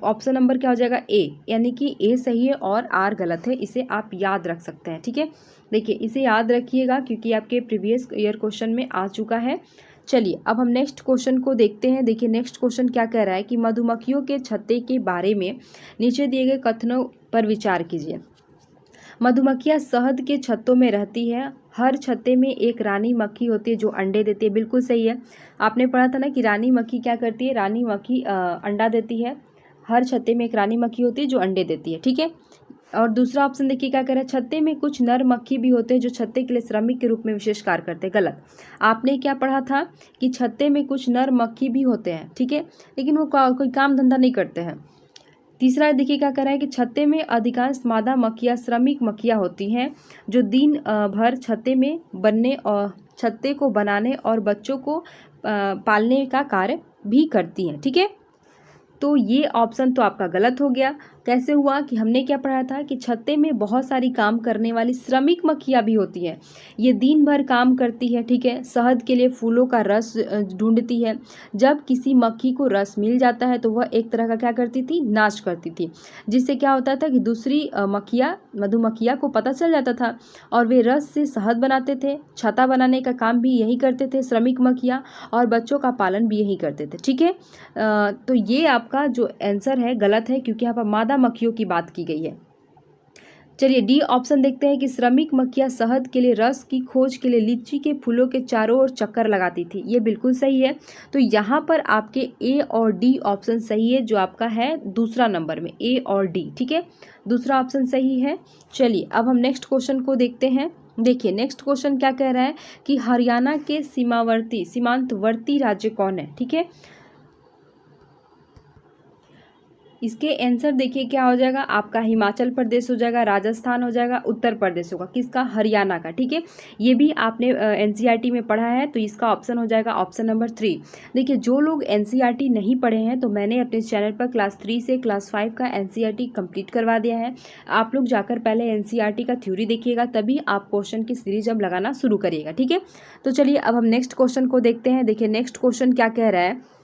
ऑप्शन नंबर क्या हो जाएगा, ए, यानी कि ए सही है और आर गलत है। इसे आप याद रख सकते हैं। ठीक है, देखिए इसे याद रखिएगा क्योंकि आपके प्रीवियस ईयर क्वेश्चन में आ चुका है। चलिए अब हम नेक्स्ट क्वेश्चन को देखते हैं। देखिए नेक्स्ट क्वेश्चन क्या कह रहा है कि मधुमक्खियों के छत्ते के बारे में नीचे दिए गए कथनों पर विचार कीजिए। मधुमक्खियाँ शहद के छत्तों में रहती है। हर छत्ते में एक रानी मक्खी होती है जो अंडे देती है। बिल्कुल सही है, आपने पढ़ा था ना कि रानी मक्खी क्या करती है, रानी मक्खी अंडा देती है। हर छत्ते में एक रानी मक्खी होती है जो अंडे देती है। ठीक है, और दूसरा ऑप्शन देखिए क्या कह रहा है, छत्ते में कुछ नर मक्खी भी होते हैं जो छत्ते के लिए श्रमिक के रूप में विशेष कार्य करते हैं। गलत, आपने क्या पढ़ा था कि छत्ते में कुछ नर मक्खी भी होते हैं। ठीक है, लेकिन वो कोई काम धंधा नहीं करते हैं। तीसरा देखिए क्या कह रहा है कि छत्ते में अधिकांश मादा मक्खियाँ श्रमिक मक्खियाँ होती हैं जो दिन भर छत्ते में बनने और छत्ते को बनाने और बच्चों को पालने का कार्य भी करती हैं। ठीक है, तो ये ऑप्शन तो आपका गलत हो गया। कैसे हुआ कि हमने क्या पढ़ा था कि छत्ते में बहुत सारी काम करने वाली श्रमिक मक्खियाँ भी होती है। ये दिन भर काम करती है, ठीक है, शहद के लिए फूलों का रस ढूंढती है। जब किसी मक्खी को रस मिल जाता है तो वह एक तरह का क्या करती थी, नाश करती थी, जिससे क्या होता था कि दूसरी मक्खियाँ, मधुमक्खियाँ को पता चल जाता था और वे रस से शहद बनाते थे। छत्ता बनाने का काम भी यही करते थे श्रमिक मक्खियाँ, और बच्चों का पालन भी यही करते थे, ठीक है। तो ये आपका जो आंसर है गलत है, क्योंकि यहाँ पर मादा मक्खियों की बात की गई है। चलिए डी ऑप्शन देखते हैं कि श्रमिक मक्खियाँ शहद के लिए रस की खोज के लिए लीची के फूलों के चारों ओर चक्कर लगाती थी। ये बिल्कुल सही है। तो यहाँ पर आपके ए और डी ऑप्शन सही है, जो आपका है दूसरा नंबर में, ए और डी, ठीक है, दूसरा ऑप्शन सही है। चलिए अब हम नेक्स्ट क्वेश्चन को देखते हैं। देखिए नेक्स्ट क्वेश्चन क्या कह रहा है कि हरियाणा के सीमांतवर्ती राज्य कौन है, ठीक है। इसके आंसर देखिए क्या हो जाएगा, आपका हिमाचल प्रदेश हो जाएगा, राजस्थान हो जाएगा, उत्तर प्रदेश होगा, किसका, हरियाणा का, ठीक है। ये भी आपने एनसीईआरटी में पढ़ा है, तो इसका ऑप्शन हो जाएगा ऑप्शन नंबर 3। देखिए जो लोग एनसीईआरटी नहीं पढ़े हैं तो मैंने अपने चैनल पर क्लास 3 से क्लास 5 का एनसीईआरटी कंप्लीट करवा दिया है। आप लोग जाकर पहले एनसीईआरटी का थ्योरी देखिएगा, तभी आप क्वेश्चन की सीरीज अब लगाना शुरू करिएगा, ठीक है। तो चलिए अब हम नेक्स्ट क्वेश्चन को देखते हैं। देखिए नेक्स्ट क्वेश्चन क्या कह रहा है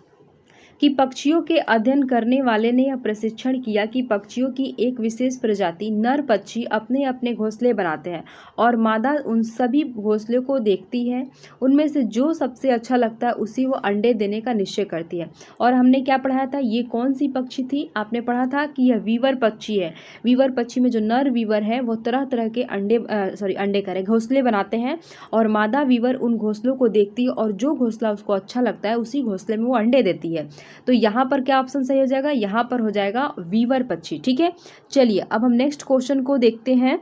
कि पक्षियों के अध्ययन करने वाले ने यह प्रशिक्षण किया कि पक्षियों की एक विशेष प्रजाति नर पक्षी अपने अपने घोंसले बनाते हैं और मादा उन सभी घोंसले को देखती है, उनमें से जो सबसे अच्छा लगता है उसी वो अंडे देने का निश्चय करती है। और हमने क्या पढ़ा था, ये कौन सी पक्षी थी, आपने पढ़ा था कि यह वीवर पक्षी है। वीवर पक्षी में जो नर वीवर है वो तरह तरह के अंडे करें घोंसले बनाते हैं, और मादा वीवर उन घोंसलों को देखती है और जो घोंसला उसको अच्छा लगता है उसी घोंसले में वो अंडे देती है। तो यहाँ पर क्या ऑप्शन सही हो जाएगा, यहाँ पर हो जाएगा वीवर पक्षी, ठीक है। चलिए अब हम नेक्स्ट क्वेश्चन को देखते हैं।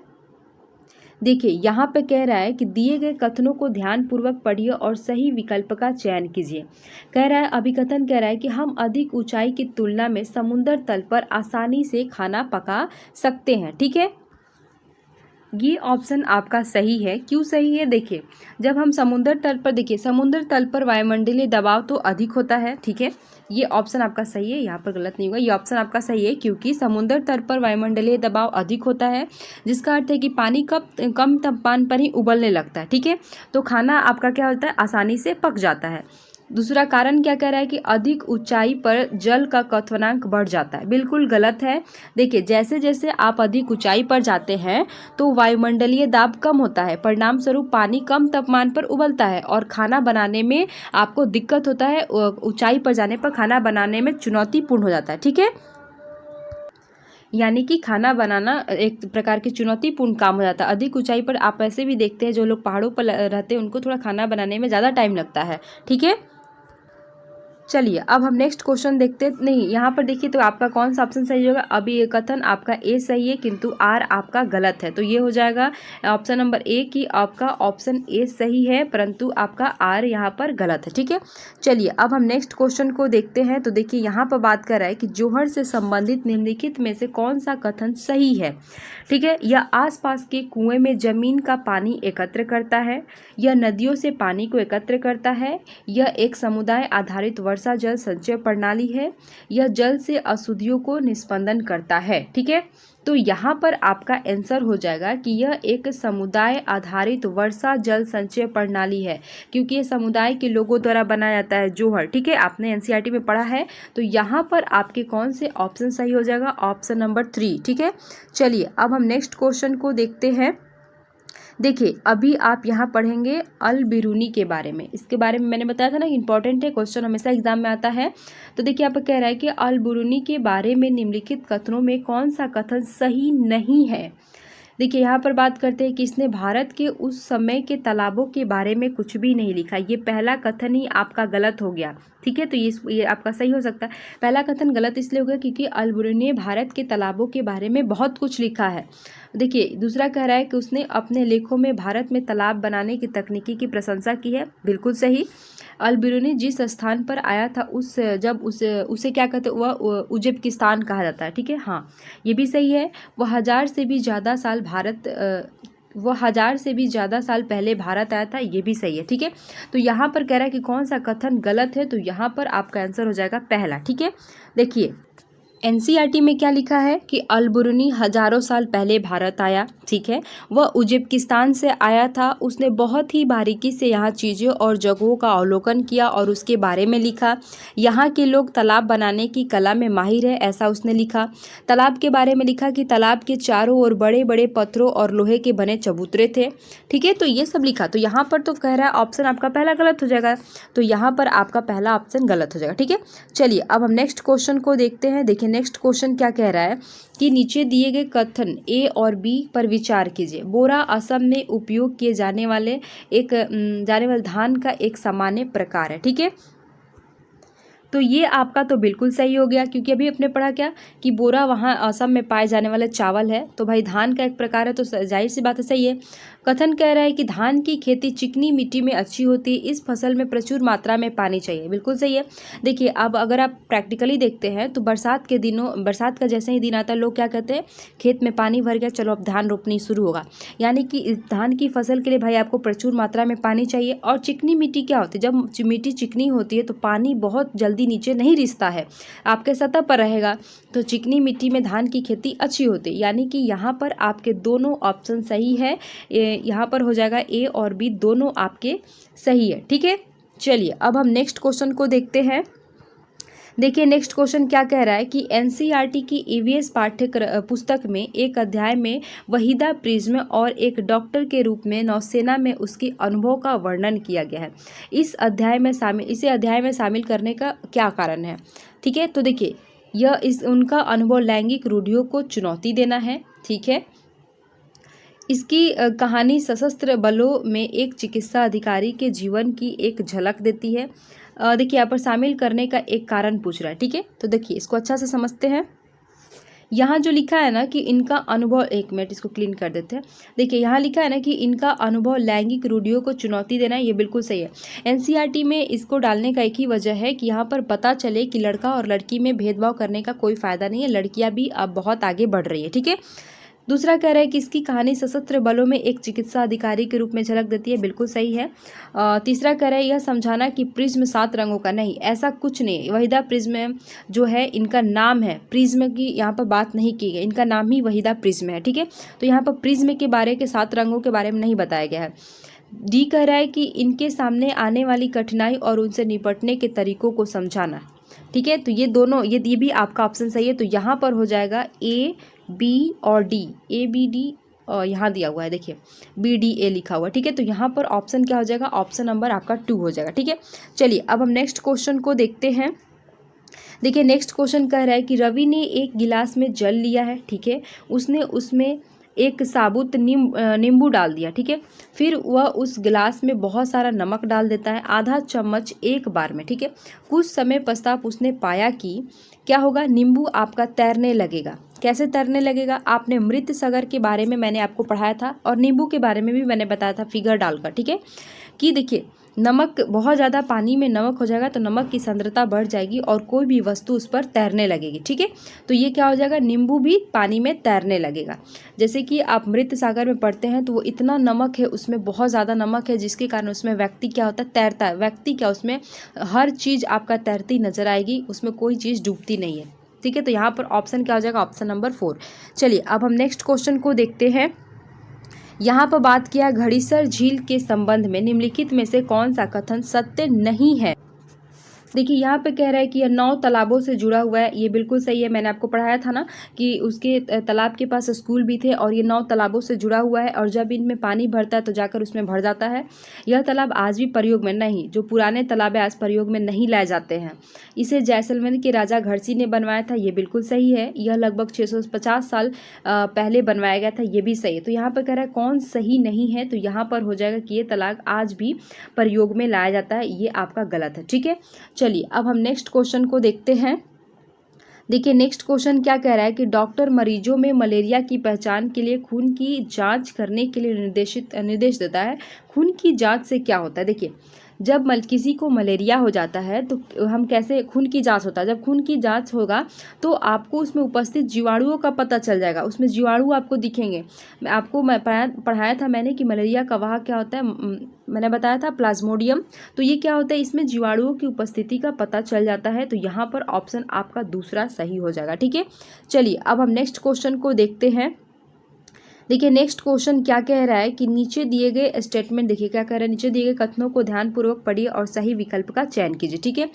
देखिए यहाँ पे कह रहा है कि दिए गए कथनों को ध्यानपूर्वक पढ़िए और सही विकल्प का चयन कीजिए। कह रहा है, अभिकथन कह रहा है कि हम अधिक ऊंचाई की तुलना में समुद्र तल पर आसानी से खाना पका सकते हैं, ठीक है। ये ऑप्शन आपका सही है। क्यों सही है, देखिए जब हम समुद्र तल पर, देखिए समुद्र तल पर वायुमंडलीय दबाव तो अधिक होता है, ठीक है। ये ऑप्शन आपका सही है, यहाँ पर गलत नहीं होगा, ये ऑप्शन आपका सही है, क्योंकि समुद्र तल पर वायुमंडलीय दबाव अधिक होता है, जिसका अर्थ है कि पानी कम तापमान पर ही उबलने लगता है, ठीक है। तो खाना आपका क्या होता है, आसानी से पक जाता है। दूसरा कारण क्या कह रहा है कि अधिक ऊंचाई पर जल का क्वथनांक बढ़ जाता है, बिल्कुल गलत है। देखिए जैसे जैसे आप अधिक ऊंचाई पर जाते हैं तो वायुमंडलीय दाब कम होता है, परिणाम स्वरूप पानी कम तापमान पर उबलता है और खाना बनाने में आपको दिक्कत होता है। ऊंचाई पर जाने पर खाना बनाने में चुनौतीपूर्ण हो जाता है, ठीक है। यानी कि खाना बनाना एक प्रकार की चुनौतीपूर्ण काम हो जाता है। अधिक ऊंचाई पर आप ऐसे भी देखते हैं जो लोग पहाड़ों पर रहते हैं उनको थोड़ा खाना बनाने में ज़्यादा टाइम लगता है, ठीक है। चलिए अब हम नेक्स्ट क्वेश्चन देखते, नहीं यहाँ पर देखिए तो आपका कौन सा ऑप्शन सही होगा। अभी ये कथन आपका ए सही है, किंतु आर आपका गलत है, तो ये हो जाएगा ऑप्शन नंबर ए की आपका ऑप्शन ए सही है, परंतु आपका आर यहाँ पर गलत है, ठीक है। चलिए अब हम नेक्स्ट क्वेश्चन को देखते हैं। तो देखिए यहाँ पर बात कर रहा है कि जौहर से संबंधित निम्नलिखित में से कौन सा कथन सही है, ठीक है। यह आसपास के कुएं में जमीन का पानी एकत्र करता है, यह नदियों से पानी को एकत्र करता है, यह एक समुदाय आधारित वर्षा जल संचय प्रणाली है, यह जल से अशुद्धियों को निस्पंदन करता है, ठीक है। तो यहाँ पर आपका आंसर हो जाएगा कि यह एक समुदाय आधारित वर्षा जल संचय प्रणाली है, क्योंकि ये समुदाय के लोगों द्वारा बनाया जाता है जौहर, ठीक है, आपने एनसीईआरटी में पढ़ा है। तो यहाँ पर आपके कौन से ऑप्शन सही हो जाएगा, ऑप्शन नंबर 3, ठीक है। चलिए अब हम नेक्स्ट क्वेश्चन को देखते हैं। देखिए अभी आप यहाँ पढ़ेंगे अल बिरूनी के बारे में, इसके बारे में मैंने बताया था ना, इंपॉर्टेंट है, क्वेश्चन हमेशा एग्जाम में आता है। तो देखिए यहाँ पर कह रहा है कि अल बिरूनी के बारे में निम्नलिखित कथनों में कौन सा कथन सही नहीं है। देखिए यहाँ पर बात करते हैं कि इसने भारत के उस समय के तालाबों के बारे में कुछ भी नहीं लिखा। ये पहला कथन ही आपका गलत हो गया, ठीक है। तो ये आपका सही हो सकता है। पहला कथन गलत इसलिए हो गया क्योंकि अल बिरूनी ने भारत के तालाबों के बारे में बहुत कुछ लिखा है। देखिए दूसरा कह रहा है कि उसने अपने लेखों में भारत में तालाब बनाने की तकनीकी की प्रशंसा की है, बिल्कुल सही। अल बिरूनी जिस स्थान पर आया था उसे क्या कहते, वह उज्बेकिस्तान कहा जाता है, ठीक है, हाँ ये भी सही है। वह हजार से भी ज़्यादा साल पहले भारत आया था, ये भी सही है, ठीक है। तो यहाँ पर कह रहा है कि कौन सा कथन गलत है, तो यहाँ पर आपका आंसर हो जाएगा पहला, ठीक है। देखिए एनसीईआरटी में क्या लिखा है कि अल-बुरुनी हजारों साल पहले भारत आया, ठीक है। वह उज्बेकिस्तान से आया था। उसने बहुत ही बारीकी से यहाँ चीज़ें और जगहों का अवलोकन किया और उसके बारे में लिखा। यहाँ के लोग तालाब बनाने की कला में माहिर है, ऐसा उसने लिखा। तालाब के बारे में लिखा कि तालाब के चारों ओर बड़े बड़े पत्थरों और लोहे के बने चबूतरे थे, ठीक है। तो ये सब लिखा। तो यहाँ पर तो कह रहा है ऑप्शन आपका पहला गलत हो जाएगा, तो यहाँ पर आपका पहला ऑप्शन गलत हो जाएगा, ठीक है। चलिए अब हम नेक्स्ट क्वेश्चन को देखते हैं। देखिए नेक्स्ट क्वेश्चन क्या कह रहा है कि नीचे दिए गए कथन ए और बी पर विचार कीजिए। बोरा असम में उपयोग किए जाने वाले धान का एक सामान्य प्रकार है, ठीक है। तो ये आपका तो बिल्कुल सही हो गया, क्योंकि अभी अपने पढ़ा क्या कि बोरा वहाँ असम में पाए जाने वाले चावल है, तो भाई धान का एक प्रकार है, तो जाहिर सी बात है सही है। कथन कह रहा है कि धान की खेती चिकनी मिट्टी में अच्छी होती है, इस फसल में प्रचुर मात्रा में पानी चाहिए, बिल्कुल सही है। देखिए अब अगर आप प्रैक्टिकली देखते हैं तो बरसात के दिनों, बरसात का जैसे ही दिन आता है लोग क्या कहते हैं, खेत में पानी भर गया, चलो अब धान रोपनी शुरू होगा। यानी कि इस धान की फसल के लिए भाई आपको प्रचुर मात्रा में पानी चाहिए। और चिकनी मिट्टी क्या होती है, जब मिट्टी चिकनी होती है तो पानी बहुत जल्दी नीचे नहीं रिसता है, आपके सतह पर रहेगा, तो चिकनी मिट्टी में धान की खेती अच्छी होती है। यानी कि यहाँ पर आपके दोनों ऑप्शन सही है, यहाँ पर हो जाएगा ए और बी दोनों आपके सही है, ठीक है। चलिए अब हम नेक्स्ट क्वेश्चन को देखते हैं। देखिए नेक्स्ट क्वेश्चन क्या कह रहा है कि एनसीईआरटी की ईवीएस पुस्तक में एक अध्याय में वहीदा प्रिज्म और एक डॉक्टर के रूप में नौसेना में उसके अनुभव का वर्णन किया गया है। इसे अध्याय में शामिल करने का क्या कारण है, ठीक है। तो देखिए उनका अनुभव लैंगिक रूढ़ियों को चुनौती देना है, ठीक है। इसकी कहानी सशस्त्र बलों में एक चिकित्सा अधिकारी के जीवन की एक झलक देती है। देखिए यहाँ पर शामिल करने का एक कारण पूछ रहा है, ठीक है। तो देखिए इसको अच्छा से समझते हैं। यहाँ जो लिखा है ना कि इनका अनुभव, एक मिनट इसको क्लीन कर देते हैं। देखिए यहाँ लिखा है ना कि इनका अनुभव लैंगिक रूढ़ियों को चुनौती देना, ये बिल्कुल सही है। एनसीईआरटी में इसको डालने का एक ही वजह है कि यहाँ पर पता चले कि लड़का और लड़की में भेदभाव करने का कोई फ़ायदा नहीं है, लड़कियाँ भी अब बहुत आगे बढ़ रही है, ठीक है। दूसरा कह रहा है कि इसकी कहानी सशस्त्र बलों में एक चिकित्सा अधिकारी के रूप में झलक देती है, बिल्कुल सही है। तीसरा कह रहा है यह समझाना कि प्रिज्म 7 रंगों का नहीं, ऐसा कुछ नहीं। वहीदा प्रिज्म जो है इनका नाम है, प्रिज्म की यहाँ पर बात नहीं की गई, इनका नाम ही वहीदा प्रिज्म है, ठीक है। तो यहाँ पर प्रिज्म के बारे के 7 रंगों के बारे में नहीं बताया गया है। डी कह रहा है कि इनके सामने आने वाली कठिनाई और उनसे निपटने के तरीकों को समझाना, ठीक है। तो ये दोनों, ये भी आपका ऑप्शन सही है। तो यहाँ पर हो जाएगा ए बी और डी, ए बी डी यहाँ दिया हुआ है, देखिए बी डी ए लिखा हुआ है, ठीक है। तो यहाँ पर ऑप्शन क्या हो जाएगा, ऑप्शन नंबर आपका 2 हो जाएगा, ठीक है। चलिए अब हम नेक्स्ट क्वेश्चन को देखते हैं। देखिए नेक्स्ट क्वेश्चन कह रहा है कि रवि ने एक गिलास में जल लिया है, ठीक है। उसने उसमें एक साबुत नींबू डाल दिया, ठीक है। फिर वह उस गिलास में बहुत सारा नमक डाल देता है, आधा चम्मच एक बार में, ठीक है। कुछ समय पश्चात उसने पाया कि क्या होगा, नींबू आपका तैरने लगेगा। कैसे तैरने लगेगा, आपने मृत सागर के बारे में मैंने आपको पढ़ाया था और नींबू के बारे में भी मैंने बताया था फिगर डालकर, ठीक है। कि देखिए नमक, बहुत ज़्यादा पानी में नमक हो जाएगा तो नमक की सांद्रता बढ़ जाएगी और कोई भी वस्तु उस पर तैरने लगेगी, ठीक है। तो ये क्या हो जाएगा, नींबू भी पानी में तैरने लगेगा। जैसे कि आप मृत सागर में पढ़ते हैं तो वो इतना नमक है, उसमें बहुत ज़्यादा नमक है, जिसके कारण उसमें व्यक्ति क्या होता है, तैरता है। व्यक्ति क्या, उसमें हर चीज़ आपका तैरती नजर आएगी, उसमें कोई चीज़ डूबती नहीं है, ठीक है। तो यहाँ पर ऑप्शन क्या हो जाएगा, ऑप्शन नंबर 4। चलिए अब हम नेक्स्ट क्वेश्चन को देखते हैं। यहाँ पर बात किया घड़ीसर झील के संबंध में निम्नलिखित में से कौन सा कथन सत्य नहीं है। देखिए यहाँ पे कह रहा है कि यह 9 तालाबों से जुड़ा हुआ है, ये बिल्कुल सही है। मैंने आपको पढ़ाया था ना कि उसके तालाब के पास स्कूल भी थे और ये 9 तालाबों से जुड़ा हुआ है और जब इनमें पानी भरता है तो जाकर उसमें भर जाता है। यह तालाब आज भी प्रयोग में नहीं, जो पुराने तालाब आज प्रयोग में नहीं लाए जाते हैं। इसे जैसलमेर के राजा घरसी ने बनवाया था, ये बिल्कुल सही है। यह लगभग 650 साल पहले बनवाया गया था, ये भी सही है। तो यहाँ पर कह रहा है कौन सही नहीं है, तो यहाँ पर हो जाएगा कि ये तालाब आज भी प्रयोग में लाया जाता है, ये आपका गलत है, ठीक है। चलिए अब हम नेक्स्ट क्वेश्चन को देखते हैं। देखिए नेक्स्ट क्वेश्चन क्या कह रहा है कि डॉक्टर मरीजों में मलेरिया की पहचान के लिए खून की जांच करने के लिए निर्देश देता है। खून की जांच से क्या होता है, देखिए जब किसी को मलेरिया हो जाता है तो हम कैसे, खून की जांच होता है, जब खून की जांच होगा तो आपको उसमें उपस्थित जीवाणुओं का पता चल जाएगा, उसमें जीवाणु आपको दिखेंगे। मैं पढ़ाया था मैंने कि मलेरिया का वाहक क्या होता है, मैंने बताया था प्लाज्मोडियम। तो ये क्या होता है, इसमें जीवाणुओं की उपस्थिति का पता चल जाता है। तो यहाँ पर ऑप्शन आपका दूसरा सही हो जाएगा। ठीक है, चलिए अब हम नेक्स्ट क्वेश्चन को देखते हैं। देखिए नेक्स्ट क्वेश्चन क्या कह रहा है कि नीचे दिए गए स्टेटमेंट, देखिए क्या कह रहा है, नीचे दिए गए कथनों को ध्यानपूर्वक पढ़िए और सही विकल्प का चयन कीजिए। ठीक है,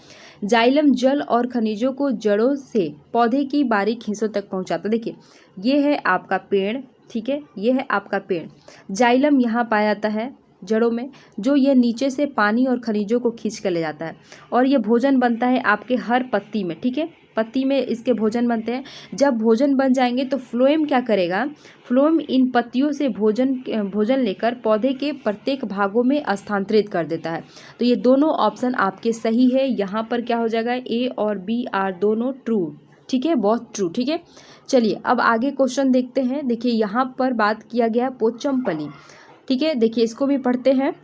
जाइलम जल और खनिजों को जड़ों से पौधे की बारीक हिस्सों तक पहुंचाता। देखिए ये है आपका पेड़, ठीक है, ये है आपका पेड़। जाइलम यहाँ पाया जाता है जड़ों में, जो ये नीचे से पानी और खनिजों को खींच कर ले जाता है, और ये भोजन बनता है आपके हर पत्ती में। ठीक है, पत्ती में इसके भोजन बनते हैं। जब भोजन बन जाएंगे तो फ्लोएम क्या करेगा, फ्लोएम इन पत्तियों से भोजन लेकर पौधे के प्रत्येक भागों में स्थानांतरित कर देता है। तो ये दोनों ऑप्शन आपके सही है। यहाँ पर क्या हो जाएगा, ए और बी आर दोनों ट्रू। ठीक है, बहुत ट्रू। ठीक है, चलिए अब आगे क्वेश्चन देखते हैं। देखिए यहाँ पर बात किया गया पोचमपल्ली। ठीक है, देखिए इसको भी पढ़ते हैं।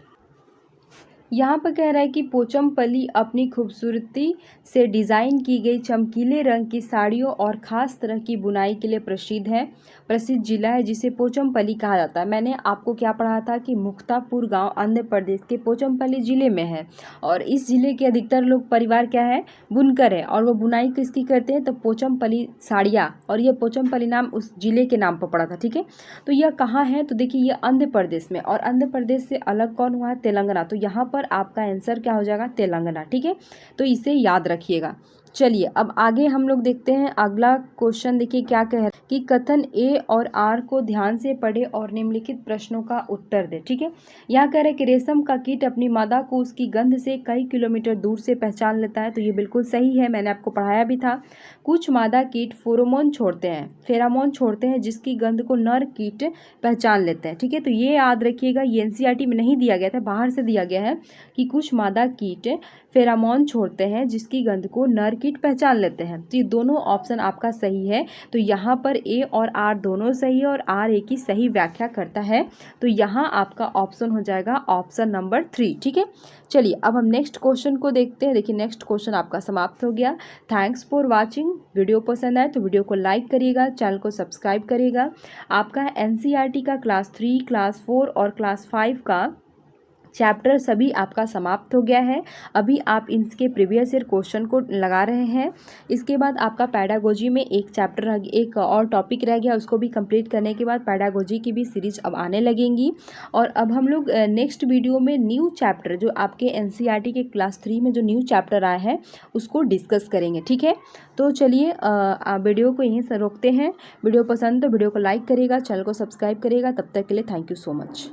यहाँ पर कह रहा है कि पोचमपल्ली अपनी खूबसूरती से डिज़ाइन की गई चमकीले रंग की साड़ियों और ख़ास तरह की बुनाई के लिए प्रसिद्ध है। प्रसिद्ध जिला है जिसे पोचमपल्ली कहा जाता है। मैंने आपको क्या पढ़ा था कि मुक्तापुर गांव आंध्र प्रदेश के पोचमपल्ली ज़िले में है, और इस ज़िले के अधिकतर लोग परिवार क्या है, बुनकर है, और वो बुनाई किसकी करते हैं, तो पोचमपल्ली साड़ियाँ, और ये पोचमपल्ली नाम उस ज़िले के नाम पर पड़ा था। ठीक है, तो यह कहाँ है, तो देखिए ये आंध्र प्रदेश में, और आंध्र प्रदेश से अलग कौन हुआ है, तेलंगाना। तो यहाँ पर आपका आंसर क्या हो जाएगा, तेलंगाना। ठीक है, तो इसे याद रखिएगा। चलिए अब आगे हम लोग देखते हैं अगला क्वेश्चन। देखिए क्या कह रहा है कि कथन ए और आर को ध्यान से पढ़े और निम्नलिखित प्रश्नों का उत्तर दे। ठीक है, यहाँ कह रहे हैं कि रेशम का कीट अपनी मादा को उसकी गंध से कई किलोमीटर दूर से पहचान लेता है। तो ये बिल्कुल सही है, मैंने आपको पढ़ाया भी था। कुछ मादा कीट फेरोमोन छोड़ते हैं जिसकी गंध को नर कीट पहचान लेते हैं। ठीक है, तो ये याद रखिएगा, ये एनसीईआरटी में नहीं दिया गया था, बाहर से दिया गया है कि कुछ मादा कीट फेरामोन छोड़ते हैं जिसकी गंध को नर कीट पहचान लेते हैं। तो ये दोनों ऑप्शन आपका सही है। तो यहाँ पर ए और आर दोनों सही है, और आर ए की सही व्याख्या करता है। तो यहाँ आपका ऑप्शन हो जाएगा ऑप्शन नंबर 3। ठीक है, चलिए अब हम नेक्स्ट क्वेश्चन को देखते हैं। देखिए नेक्स्ट क्वेश्चन आपका समाप्त हो गया। Thanks for watching. वीडियो पसंद आए तो वीडियो को लाइक करिएगा, चैनल को सब्सक्राइब करिएगा। आपका एनसीईआरटी का क्लास 3, क्लास 4 और क्लास 5 का चैप्टर सभी आपका समाप्त हो गया है। अभी आप इसके प्रीवियस ईयर क्वेश्चन को लगा रहे हैं। इसके बाद आपका पैडागोजी में एक और टॉपिक रह गया, उसको भी कंप्लीट करने के बाद पैडागोजी की भी सीरीज अब आने लगेंगी। और अब हम लोग नेक्स्ट वीडियो में न्यू चैप्टर, जो आपके एनसीईआरटी के क्लास 3 में जो न्यू चैप्टर आया है उसको डिस्कस करेंगे। ठीक है, तो चलिए वीडियो को यहीं से रोकते हैं। वीडियो पसंद तो वीडियो को लाइक करिएगा, चैनल को सब्सक्राइब करिएगा। तब तक के लिए थैंक यू सो मच।